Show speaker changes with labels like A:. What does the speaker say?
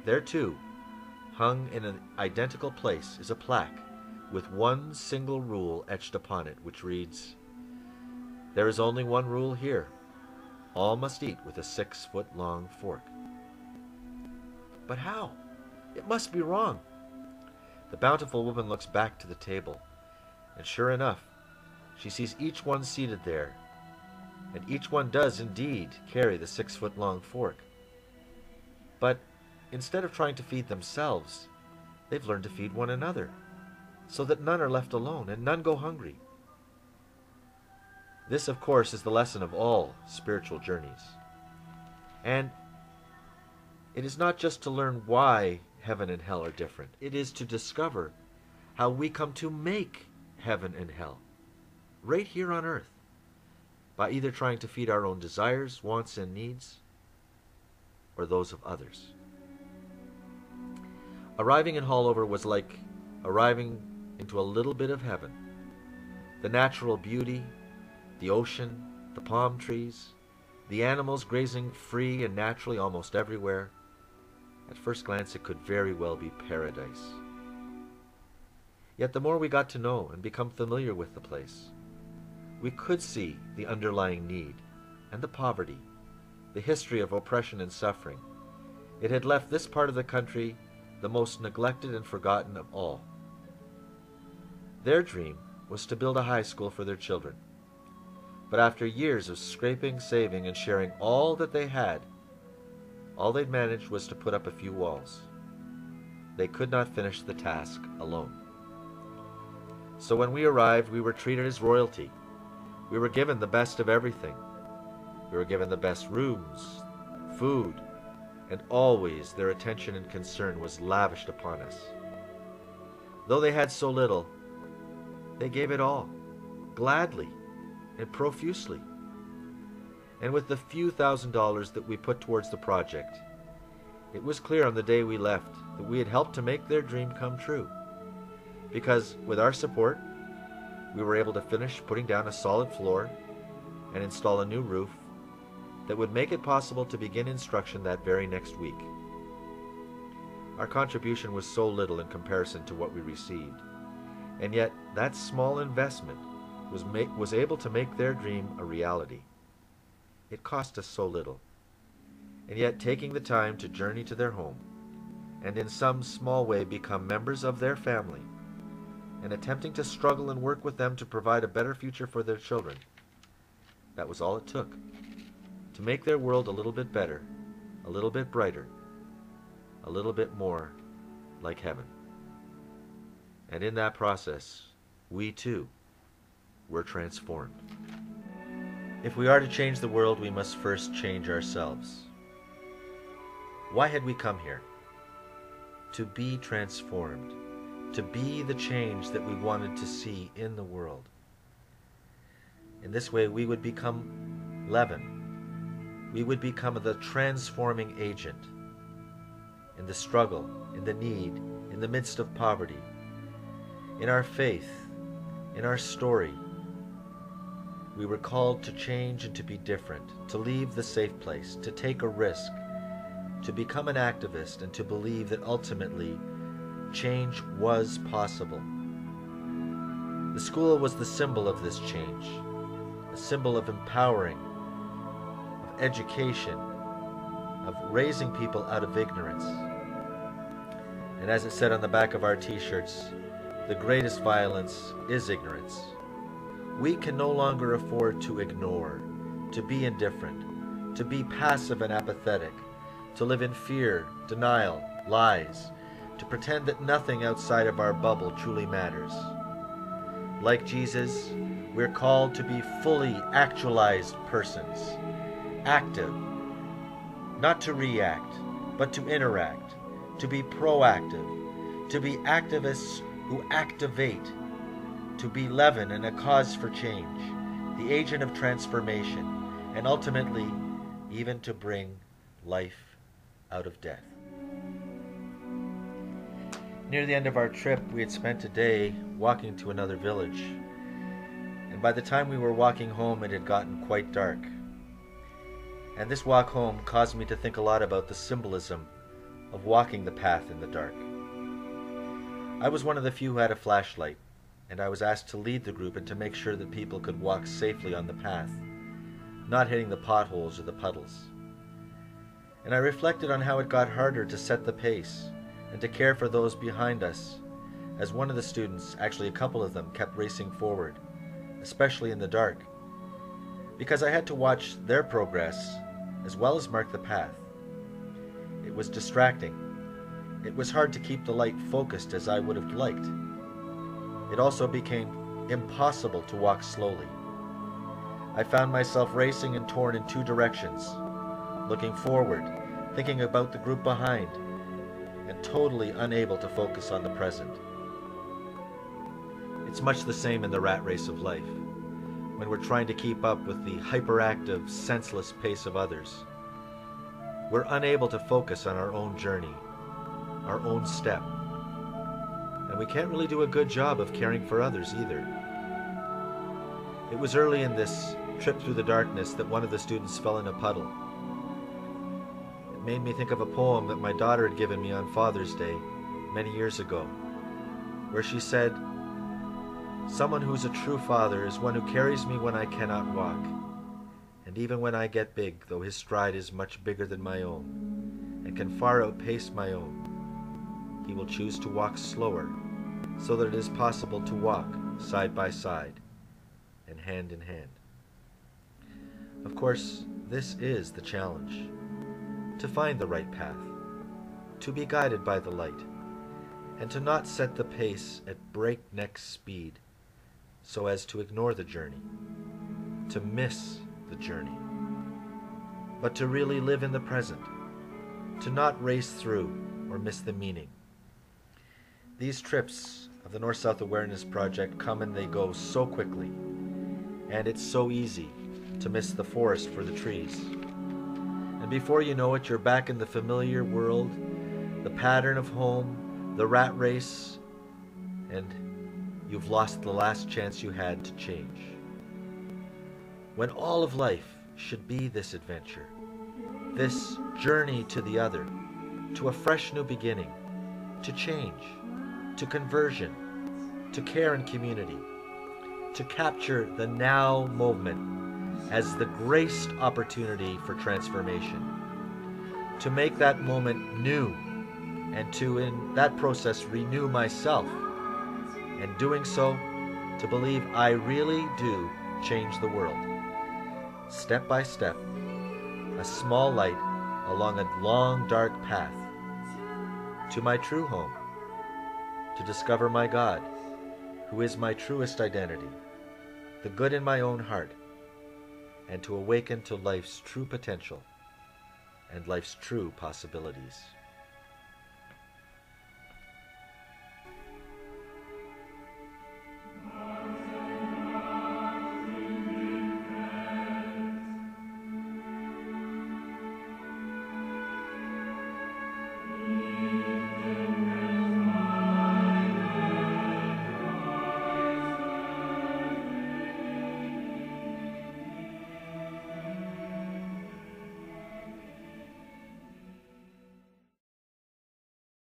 A: There too, hung in an identical place, is a plaque with one single rule etched upon it, which reads, "There is only one rule here. All must eat with a 6-foot-long fork." But how? It must be wrong. The bountiful woman looks back to the table, and sure enough, she sees each one seated there, and each one does indeed carry the 6-foot-long fork. But instead of trying to feed themselves, they've learned to feed one another, so that none are left alone and none go hungry. This, of course, is the lesson of all spiritual journeys. And it is not just to learn why heaven and hell are different. It is to discover how we come to make heaven and hell right here on earth by either trying to feed our own desires, wants, and needs, or those of others. Arriving in Haulover was like arriving into a little bit of heaven. The natural beauty, the ocean, the palm trees, the animals grazing free and naturally almost everywhere. At first glance, it could very well be paradise. Yet the more we got to know and become familiar with the place, we could see the underlying need and the poverty, the history of oppression and suffering. It had left this part of the country the most neglected and forgotten of all. Their dream was to build a high school for their children. But after years of scraping, saving, and sharing all that they had, all they'd managed was to put up a few walls. They could not finish the task alone. So when we arrived, we were treated as royalty. We were given the best of everything. We were given the best rooms, food, and always their attention and concern was lavished upon us. Though they had so little, they gave it all, gladly and profusely. And with the few $1,000s that we put towards the project, it was clear on the day we left that we had helped to make their dream come true. Because with our support, we were able to finish putting down a solid floor and install a new roof that would make it possible to begin instruction that very next week. Our contribution was so little in comparison to what we received, and yet that small investment was able to make their dream a reality. It cost us so little, and yet taking the time to journey to their home and in some small way become members of their family and attempting to struggle and work with them to provide a better future for their children, that was all it took to make their world a little bit better, a little bit brighter, a little bit more like heaven. And in that process, we too were transformed. If we are to change the world, we must first change ourselves. Why had we come here? To be transformed, to be the change that we wanted to see in the world. In this way, we would become leaven. We would become the transforming agent in the struggle, in the need, in the midst of poverty, in our faith, in our story. We were called to change and to be different, to leave the safe place, to take a risk, to become an activist, and to believe that ultimately change was possible. The school was the symbol of this change, a symbol of empowering, of education, of raising people out of ignorance. And as it said on the back of our t-shirts, the greatest violence is ignorance. We can no longer afford to ignore, to be indifferent, to be passive and apathetic, to live in fear, denial, lies, to pretend that nothing outside of our bubble truly matters. Like Jesus, we're called to be fully actualized persons, active, not to react, but to interact, to be proactive, to be activists who activate, to be leaven and a cause for change, the agent of transformation, and ultimately even to bring life out of death. Near the end of our trip, we had spent a day walking to another village, and by the time we were walking home, it had gotten quite dark. And this walk home caused me to think a lot about the symbolism of walking the path in the dark. I was one of the few who had a flashlight, and I was asked to lead the group and to make sure that people could walk safely on the path, not hitting the potholes or the puddles. And I reflected on how it got harder to set the pace and to care for those behind us, as one of the students, actually a couple of them, kept racing forward, especially in the dark, because I had to watch their progress as well as mark the path. It was distracting. It was hard to keep the light focused as I would have liked. It also became impossible to walk slowly. I found myself racing and torn in two directions, looking forward, thinking about the group behind, and totally unable to focus on the present. It's much the same in the rat race of life, when we're trying to keep up with the hyperactive, senseless pace of others. We're unable to focus on our own journey, our own step, and we can't really do a good job of caring for others either. It was early in this trip through the darkness that one of the students fell in a puddle. It made me think of a poem that my daughter had given me on Father's Day many years ago, where she said, "Someone who's a true father is one who carries me when I cannot walk, and even when I get big, though his stride is much bigger than my own, and can far outpace my own, he will choose to walk slower, so that it is possible to walk side by side and hand in hand." Of course, this is the challenge, to find the right path, to be guided by the light, and to not set the pace at breakneck speed so as to ignore the journey, to miss the journey, but to really live in the present, to not race through or miss the meaning. These trips of the North-South Awareness Project come and they go so quickly, and it's so easy to miss the forest for the trees. And before you know it, you're back in the familiar world, the pattern of home, the rat race, and you've lost the last chance you had to change. When all of life should be this adventure, this journey to the other, to a fresh new beginning, to change, to conversion, to care and community, to capture the now moment as the graced opportunity for transformation, to make that moment new, and to, in that process, renew myself, and doing so, to believe I really do change the world. Step by step, a small light along a long dark path, to my true home, to discover my God, who is my truest identity, the good in my own heart, and to awaken to life's true potential and life's true possibilities.